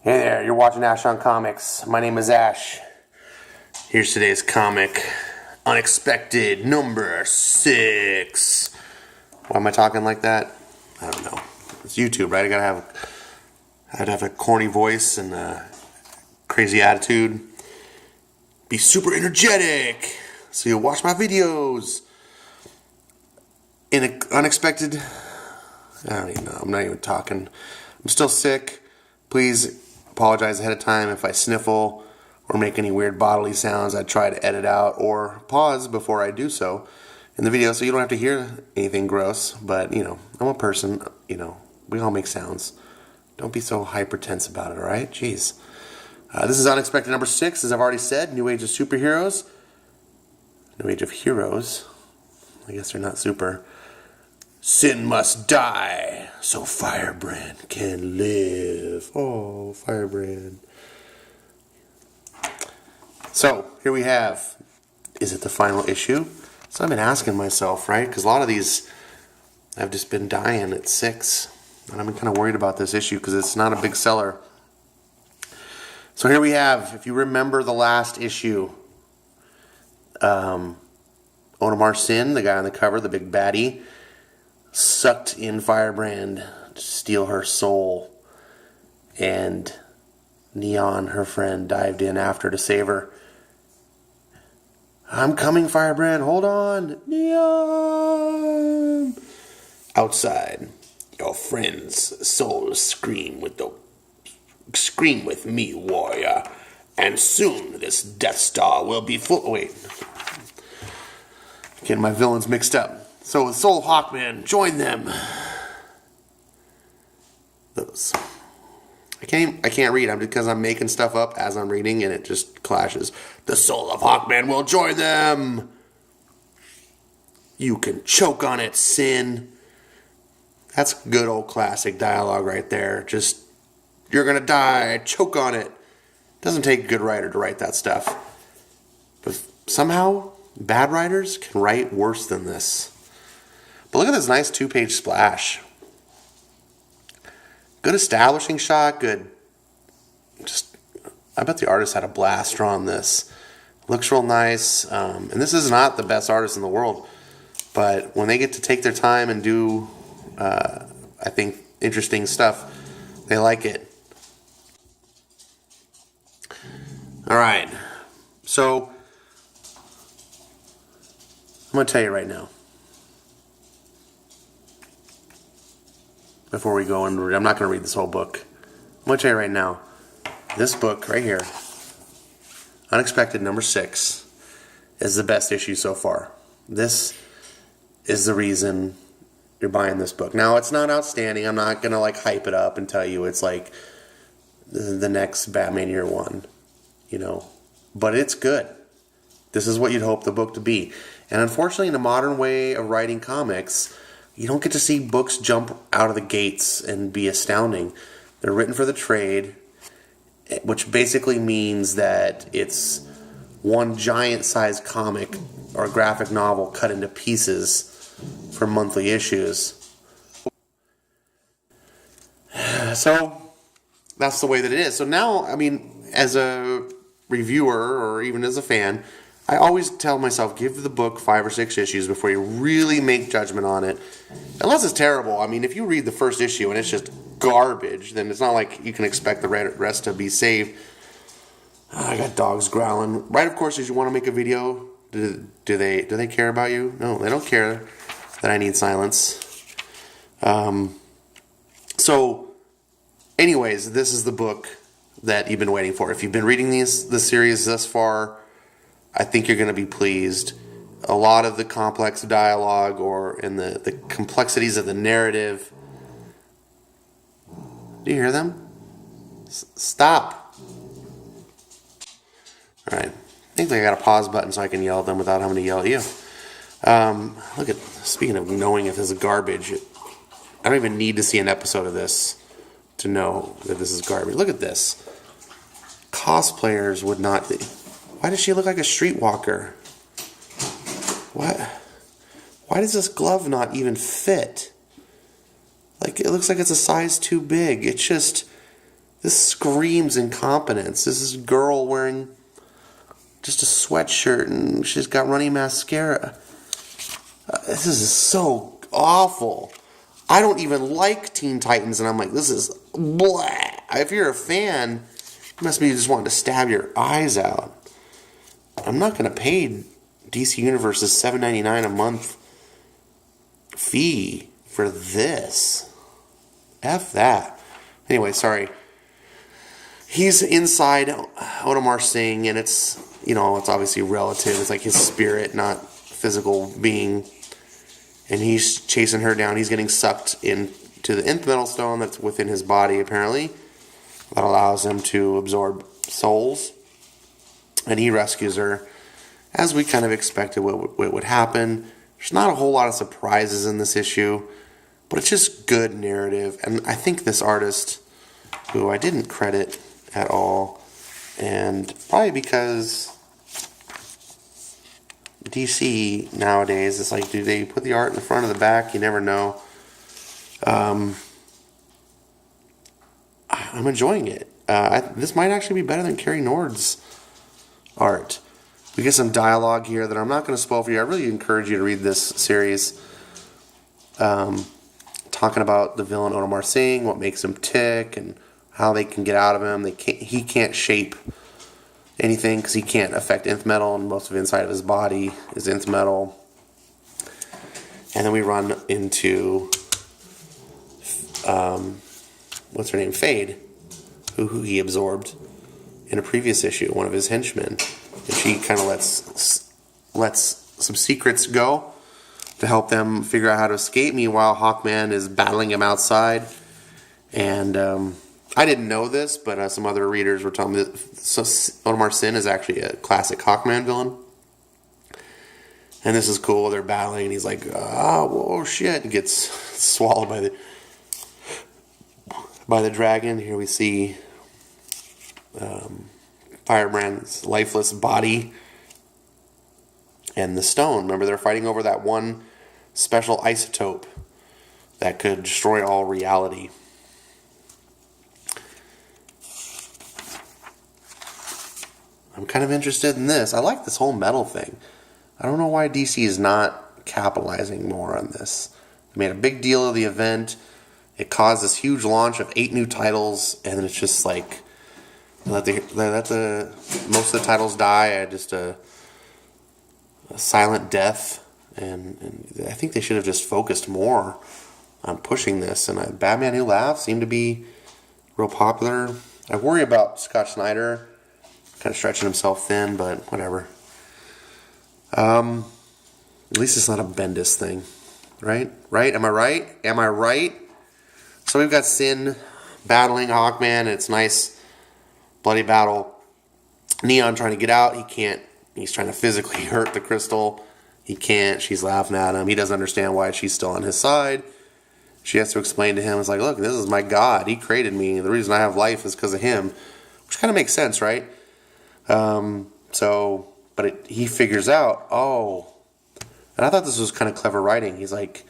Hey there, you're watching Ash on Comics. My name is Ash. Here's today's comic, Unexpected number 6. Why am I talking like that? I don't know. It's YouTube, right? I had to have a corny voice and a crazy attitude. Be super energetic, so you'll watch my videos. Unexpected. I don't even know. I'm not even talking. I'm still sick. Please apologize ahead of time if I sniffle or make any weird bodily sounds. I try to edit out or pause before I do so in the video so you don't have to hear anything gross. But, I'm a person. We all make sounds. Don't be so hypertense about it, alright? Jeez. This is Unexpected number 6, as I've already said. New Age of Superheroes. New Age of Heroes. I guess they're not super. Sin must die so Firebrand can live. Oh, Firebrand. So, here we have, is it the final issue? So I've been asking myself, right? Because a lot of these, I've just been dying at 6. And I've been kind of worried about this issue because it's not a big seller. So here we have, if you remember the last issue, Onimar Sin, the guy on the cover, the big baddie, sucked in Firebrand to steal her soul, and Neon, her friend, dived in after to save her. I'm coming, Firebrand, hold on, Neon! Outside, your friend's souls scream with me, warrior, and soon this Death Star will be full. Wait, getting my villains mixed up. So the Soul of Hawkman, join them. Those. I can't read because I'm making stuff up as I'm reading and it just clashes. The Soul of Hawkman will join them. You can choke on it, Sin. That's good old classic dialogue right there. Just, you're gonna die, choke on it. Doesn't take a good writer to write that stuff. But somehow, bad writers can write worse than this. But look at this nice 2-page splash. Good establishing shot, good. I bet the artist had a blast drawing this. Looks real nice. And this is not the best artist in the world. But when they get to take their time and do, I think, interesting stuff, they like it. Alright. So, I'm going to tell you right now. Before we go and I'm not going to read this whole book. I'm going to tell you right now. This book right here, Unexpected number 6, is the best issue so far. This is the reason you're buying this book. Now, it's not outstanding. I'm not going to hype it up and tell you it's like the next Batman Year One. But it's good. This is what you'd hope the book to be. And unfortunately, in a modern way of writing comics, you don't get to see books jump out of the gates and be astounding. They're written for the trade, which basically means that it's one giant-sized comic or graphic novel cut into pieces for monthly issues. So, that's the way that it is. So now, as a reviewer or even as a fan, I always tell myself, give the book 5 or 6 issues before you really make judgment on it. Unless it's terrible. If you read the first issue and it's just garbage, then it's not like you can expect the rest to be saved. I got dogs growling. Right, of course, as you want to make a video, do they care about you? No, they don't care that I need silence. So, anyways, this is the book that you've been waiting for. If you've been reading the series thus far, I think you're going to be pleased. A lot of the complex dialogue and the complexities of the narrative. Do you hear them? Stop. Alright. I think I got a pause button so I can yell at them without having to yell at you. Speaking of knowing if this is garbage, I don't even need to see an episode of this to know that this is garbage. Look at this. Cosplayers would not... Why does she look like a streetwalker? What? Why does this glove not even fit? It looks like it's a size too big. It's just... This screams incompetence. This is a girl wearing just a sweatshirt and she's got runny mascara. This is so awful. I don't even like Teen Titans, and I'm like, this is blah. If you're a fan, you must be just wanting to stab your eyes out. I'm not going to pay DC Universe's $7.99 a month fee for this. F that. Anyway, sorry. He's inside Audemars Singh, and it's, it's obviously relative. It's like his spirit, not physical being. And he's chasing her down. He's getting sucked into the nth metal stone that's within his body, apparently. That allows him to absorb souls. And he rescues her, as we kind of expected what would happen. There's not a whole lot of surprises in this issue, but it's just good narrative. And I think this artist, who I didn't credit at all, and probably because DC nowadays, it's like, do they put the art in the front or the back? You never know. I'm enjoying it. This might actually be better than Carrie Nord's art. We get some dialogue here that I'm not going to spoil for you. I really encourage you to read this series. Talking about the villain Audemars Singh, what makes him tick, and how they can get out of him. He can't shape anything because he can't affect nth metal, and most of the inside of his body is nth metal. And then we run into what's her name, Fade, who he absorbed in a previous issue, one of his henchmen, and she kind of lets some secrets go to help them figure out how to escape. Meanwhile, Hawkman is battling him outside, and I didn't know this, but some other readers were telling me that Audemars Singh is actually a classic Hawkman villain. And this is cool. They're battling, and he's like, whoa, shit. He gets swallowed by the dragon. Here we see Firebrand's lifeless body and the stone. Remember, they're fighting over that one special isotope that could destroy all reality. I'm kind of interested in this. I like this whole metal thing. I don't know why DC is not capitalizing more on this. They made a big deal of the event. It caused this huge launch of 8 new titles, and then it's just like let the most of the titles die. Just a silent death, and I think they should have just focused more on pushing this. And Batman Who Laughs seemed to be real popular. I worry about Scott Snyder kind of stretching himself thin, but whatever. At least it's not a Bendis thing, right? Right? Am I right? So we've got Sin battling Hawkman. It's nice, bloody battle. Neon trying to get out. He can't. He's trying to physically hurt the Crystal. He can't. She's laughing at him. He doesn't understand why she's still on his side. She has to explain to him, it's like, look, this is my God. He created me. The reason I have life is because of him. Which kind of makes sense, right? He figures out, and I thought this was kind of clever writing. He's like,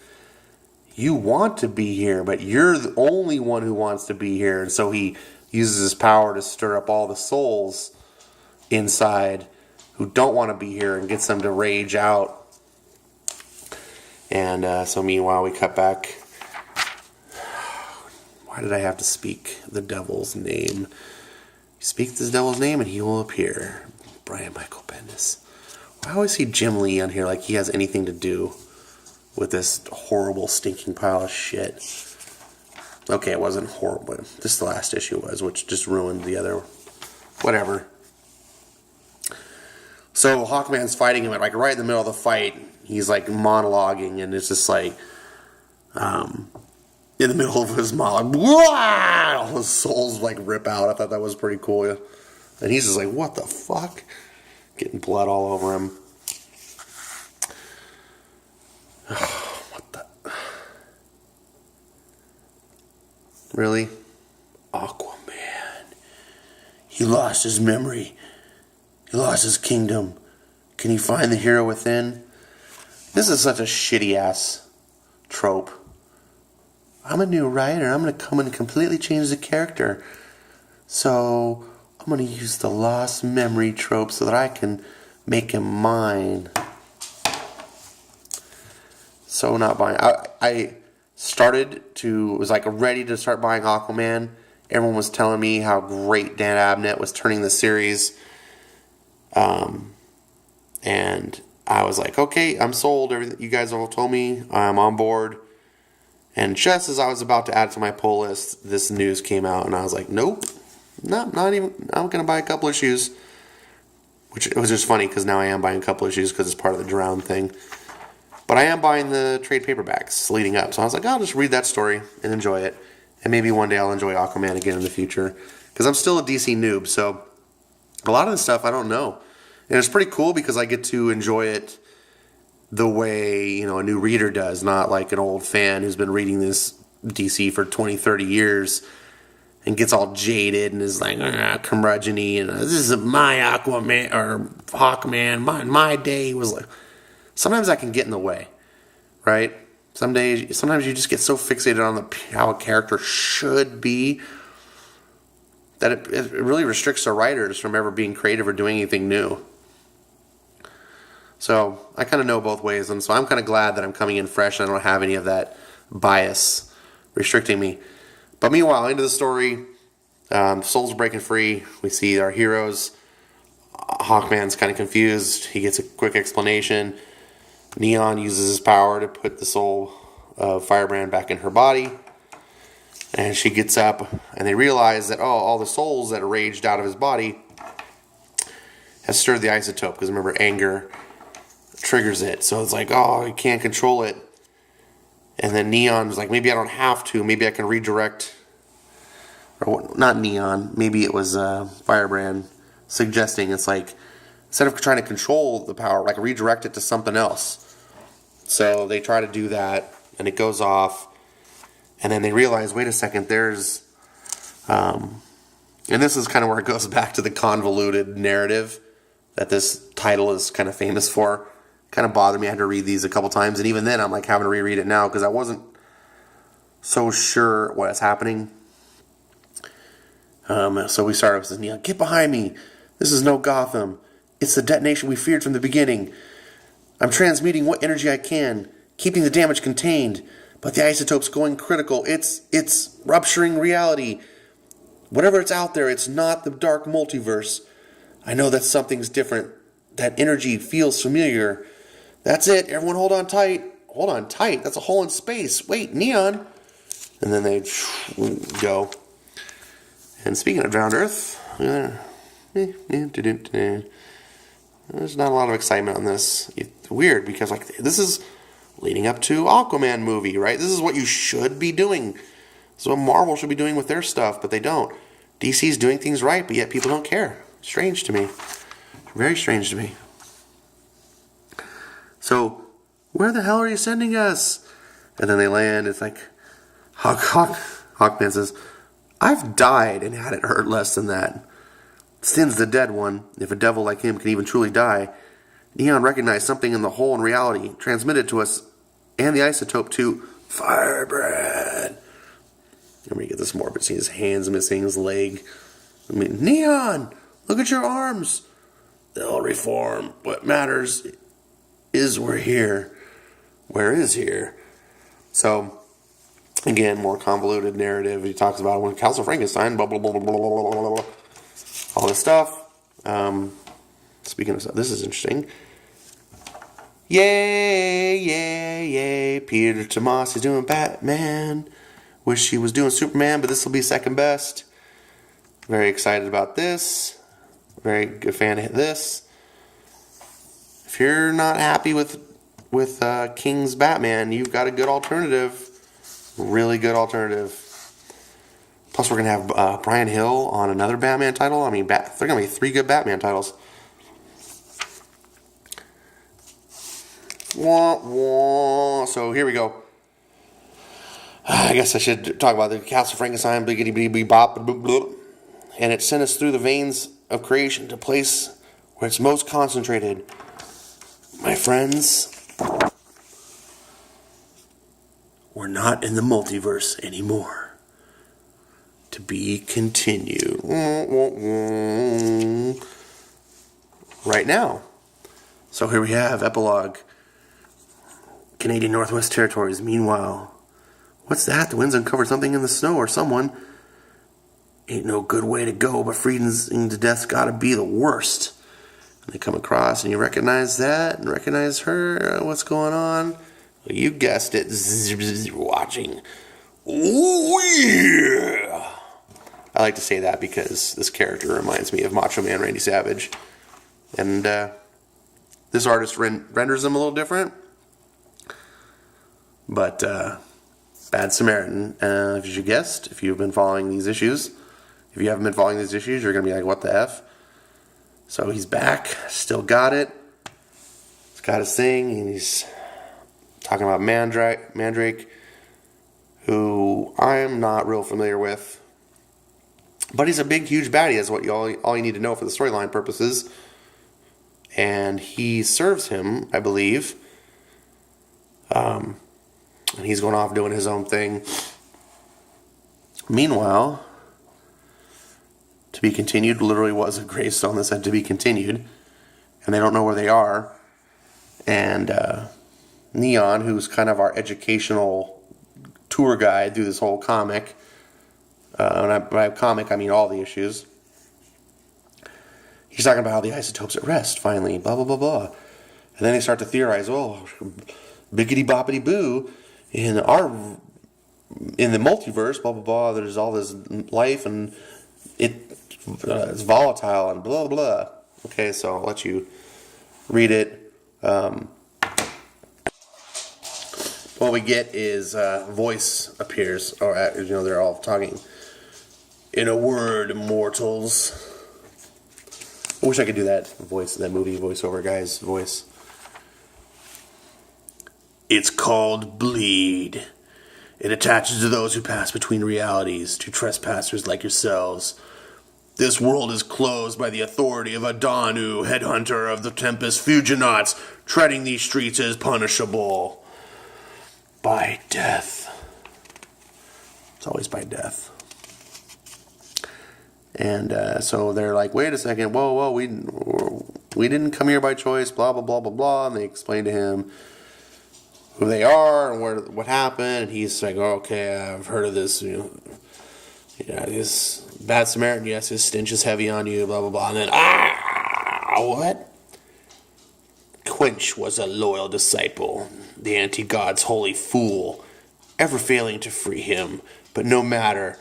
you want to be here, but you're the only one who wants to be here. And so he uses his power to stir up all the souls inside who don't want to be here and gets them to rage out. And so meanwhile, we cut back. Why did I have to speak the devil's name? Speak the devil's name and he will appear. Brian Michael Bendis. I always see Jim Lee on here like he has anything to do with this horrible, stinking pile of shit. Okay, it wasn't horrible. This the last issue was, which just ruined the other. Whatever. So Hawkman's fighting him, like right in the middle of the fight. He's like monologuing, and it's just like, in the middle of his monologue, all his souls like rip out. I thought that was pretty cool. And he's just like, what the fuck? Getting blood all over him. What the? Really? Aquaman. He lost his memory. He lost his kingdom. Can he find the hero within? This is such a shitty ass trope. I'm a new writer. I'm going to come and completely change the character. So I'm going to use the lost memory trope so that I can make him mine. So not buying. I was like ready to start buying Aquaman. Everyone was telling me how great Dan Abnett was turning the series. And I was like, okay, I'm sold. Everything you guys all told me, I'm on board. And just as I was about to add to my pull list, this news came out, and I was like, nope, not even. I'm gonna buy a couple issues. Which it was just funny because now I am buying a couple issues because it's part of the Drown thing. But I am buying the trade paperbacks leading up, so I was like, I'll just read that story and enjoy it, and maybe one day I'll enjoy Aquaman again in the future because I'm still a DC noob, so a lot of the stuff I don't know. And it's pretty cool because I get to enjoy it the way, a new reader does, not like an old fan who's been reading this DC for 20, 30 years and gets all jaded and is like, curmudgeon-y, and this is my Aquaman, or Hawkman, my day was like... Sometimes that can get in the way, right? Sometimes you just get so fixated on how a character should be that it really restricts the writers from ever being creative or doing anything new. So I kind of know both ways, and so I'm kind of glad that I'm coming in fresh and I don't have any of that bias restricting me. But meanwhile, into the story, Soul's breaking free. We see our heroes. Hawkman's kind of confused. He gets a quick explanation. Neon uses his power to put the soul of Firebrand back in her body. And she gets up, and they realize that, all the souls that raged out of his body have stirred the isotope. Because remember, anger triggers it. So it's like, you can't control it. And then Neon was like, maybe I don't have to. Maybe I can redirect. Or not Neon. Maybe it was Firebrand suggesting it's like, instead of trying to control the power, like redirect it to something else. So they try to do that, and it goes off. And then they realize, wait a second, there's... and this is kind of where it goes back to the convoluted narrative that this title is kind of famous for. Kind of bothered me. I had to read these a couple times. And even then, I'm like having to reread it now because I wasn't so sure what's happening. So we started with this, Neon, get behind me. This is no Gotham. It's the detonation we feared from the beginning. I'm transmuting what energy I can, keeping the damage contained, but the isotope's going critical. It's rupturing reality. Whatever it's out there, it's not the dark multiverse. I know that something's different. That energy feels familiar. That's it. Everyone hold on tight. Hold on tight. That's a hole in space. Wait, Neon. And then they go. And speaking of Drowned Earth, there's not a lot of excitement on this. It's weird because this is leading up to Aquaman movie, right? This is what you should be doing. This is what Marvel should be doing with their stuff, but they don't. DC's doing things right, but yet people don't care. Strange to me. Very strange to me. So, where the hell are you sending us? And then they land. It's like, Hawkman says, I've died and had it hurt less than that. Sin's the dead one. If a devil like him can even truly die, Neon recognized something in the hole in reality, transmitted to us and the isotope to Firebrand. Let me get this more, but see his hands missing, his leg. Neon, look at your arms. They'll reform. What matters is we're here. Where is here? So, again, more convoluted narrative. He talks about when Castle Frankenstein, blah, blah, blah, blah, blah, blah, blah, blah. All this stuff. Speaking of stuff, this is interesting. Yay, yay, yay. Peter Tomasi doing Batman. Wish he was doing Superman, but this will be second best. Very excited about this. Very good fan of this. If you're not happy with King's Batman, you've got a good alternative. Really good alternative. Plus, we're going to have Brian Hill on another Batman title. I mean, they're going to be 3 good Batman titles. Wah, wah. So here we go. I guess I should talk about the Castle Frankenstein, biggity bitty bop, and it sent us through the veins of creation to a place where it's most concentrated. My friends, we're not in the multiverse anymore. To be continued. Right now. So here we have epilogue. Canadian Northwest Territories. Meanwhile, what's that? The winds uncovered something in the snow or someone. Ain't no good way to go, but freezing to death's gotta be the worst. And they come across and you recognize that and recognize her. What's going on? Well, you guessed it. Watching. Oh yeah! I like to say that because this character reminds me of Macho Man Randy Savage. And this artist renders them a little different. But Bad Samaritan, as you guessed, if you've been following these issues, if you haven't been following these issues, you're going to be like, what the F? So he's back, still got it. He's got his thing, and he's talking about Mandrake, who I'm not real familiar with. But he's a big, huge baddie, is what all you need to know for the storyline purposes. And he serves him, I believe. And he's going off doing his own thing. Meanwhile, To Be Continued literally was a gravestone that said To Be Continued. And they don't know where they are. And Neon, who's kind of our educational tour guide through this whole comic. And by comic, I mean all the issues. He's talking about how the isotope's at rest, finally, blah, blah, blah, blah. And then they start to theorize, biggity boppity boo, in the multiverse, blah, blah, blah, there's all this life, and it's volatile, and blah, blah. Okay, so I'll let you read it. What we get is voice appears, or they're all talking. In a word, mortals. I wish I could do that voice, that movie voiceover guy's voice. It's called Bleed. It attaches to those who pass between realities, to trespassers like yourselves. This world is closed by the authority of Adanu, headhunter of the Tempest Fuginauts. Treading these streets is punishable by death. It's always by death. And so they're like, wait a second, whoa, we didn't come here by choice, blah, blah, blah, blah, blah. And they explain to him who they are and what happened. And he's like, okay, I've heard of this, this Bad Samaritan, yes, his stench is heavy on you, blah, blah, blah. And then, what? Quench was a loyal disciple, the anti-god's holy fool, ever failing to free him, but no matter.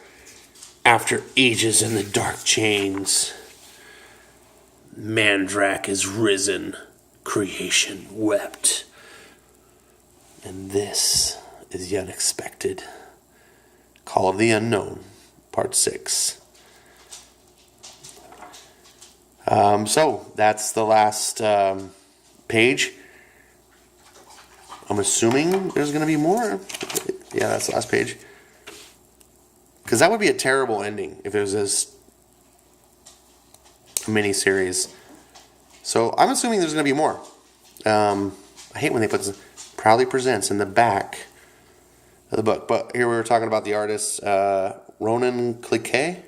After ages in the dark chains, Mandrake is risen, creation wept. And this is the unexpected. Call of the Unknown, Part 6. So, that's the last page. I'm assuming there's going to be more. Yeah, that's the last page. Because that would be a terrible ending if it was a mini-series. So I'm assuming there's going to be more. I hate when they put Proudly Presents in the back of the book. But here we were talking about the artist, Ronan Cliquet.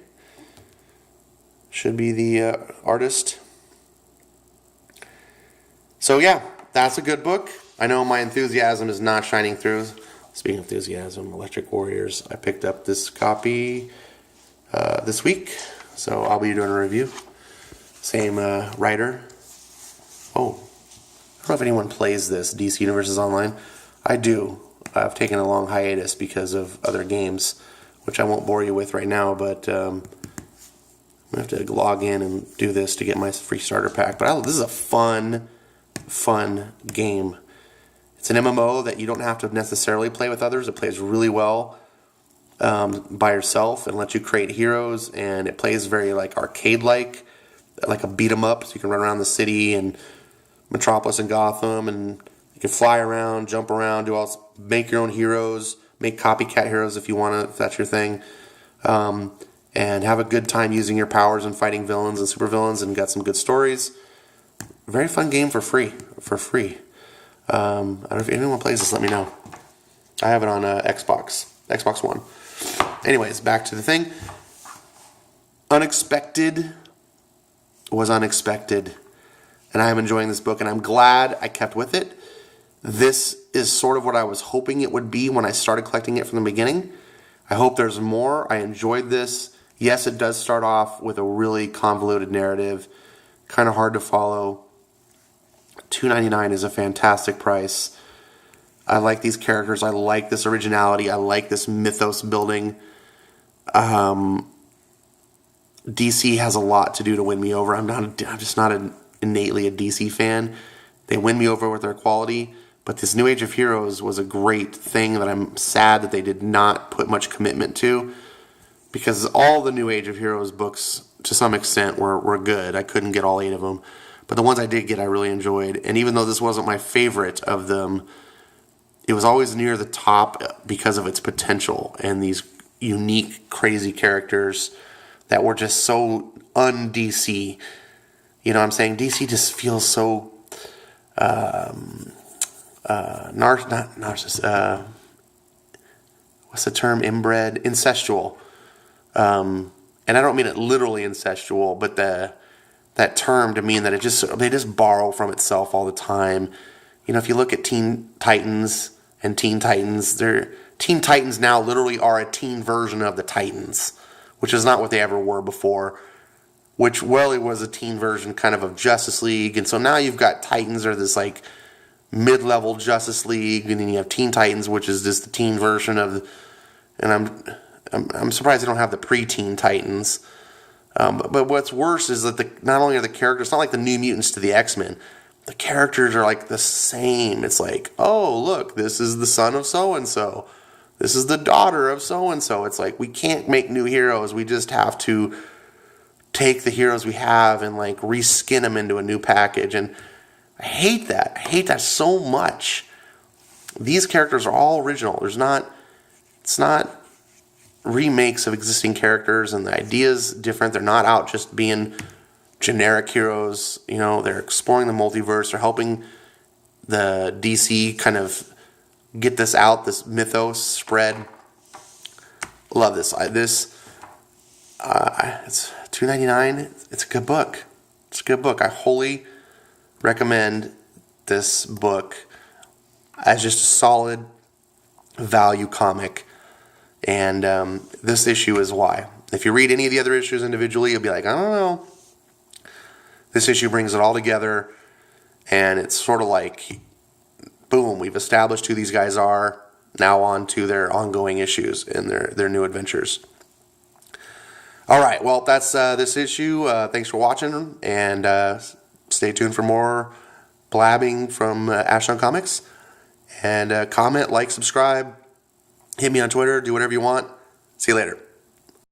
Should be the artist. So yeah, that's a good book. I know my enthusiasm is not shining through. Speaking of enthusiasm, Electric Warriors. I picked up this copy this week, so I'll be doing a review. Same writer. Oh, I don't know if anyone plays this, DC Universes Online. I do. I've taken a long hiatus because of other games, which I won't bore you with right now, but I'm going to have to log in and do this to get my free starter pack. But this is a fun game. It's an MMO that you don't have to necessarily play with others. It plays really well by yourself and lets you create heroes. And it plays very like arcade-like, like a beat 'em up. So you can run around the city and Metropolis and Gotham, and you can fly around, jump around, make your own heroes, make copycat heroes if you want to, if that's your thing, and have a good time using your powers and fighting villains and supervillains, and got some good stories. Very fun game for free. I don't know if anyone plays this, let me know. I have it on Xbox One. Anyways, back to the thing. Unexpected was unexpected, and I am enjoying this book, and I'm glad I kept with it. This is sort of what I was hoping it would be when I started collecting it from the beginning. I hope there's more. I enjoyed this. Yes, it does start off with a really convoluted narrative, kind of hard to follow. $2.99 is a fantastic price. I like these characters. I like this originality. I like this mythos building. DC has a lot to do to win me over. I'm just not innately a DC fan. They win me over with their quality, but this New Age of Heroes was a great thing that I'm sad that they did not put much commitment to, because all the New Age of Heroes books, to some extent, were good. I couldn't get all 8 of them, but the ones I did get, I really enjoyed. And even though this wasn't my favorite of them, it was always near the top because of its potential and these unique, crazy characters that were just so un-DC. You know what I'm saying? DC just feels so what's the term? Inbred? Incestual. And I don't mean it literally incestual, but that term to mean that they just borrow from itself all the time. You know, if you look at Teen Titans and Teen Titans, Teen Titans now literally are a teen version of the Titans, which is not what they ever were before, which, well, it was a teen version kind of Justice League. And so now you've got Titans are this like mid-level Justice League, and then you have Teen Titans, which is just the teen version of, and I'm surprised they don't have the pre-teen Titans. But what's worse is that not only are the characters, it's not like the New Mutants to the X-Men. The characters are like the same. It's like, oh, look, this is the son of so-and-so. This is the daughter of so-and-so. It's like, we can't make new heroes. We just have to take the heroes we have and like reskin them into a new package. And I hate that. I hate that so much. These characters are all original. It's not remakes of existing characters, and the idea's different. They're not out just being generic heroes. You know, they're exploring the multiverse. They're helping the DC kind of get this out, this mythos spread. Love this. It's $2.99. It's a good book. It's a good book. I wholly recommend this book as just a solid value comic. And this issue is why. If you read any of the other issues individually, you'll be like, I don't know. This issue brings it all together, and it's sort of like, boom, we've established who these guys are. Now on to their ongoing issues and their new adventures. All right, well, that's this issue. Thanks for watching, and stay tuned for more blabbing from Ashdown Comics. And comment, like, subscribe, hit me on Twitter, do whatever you want. See you later.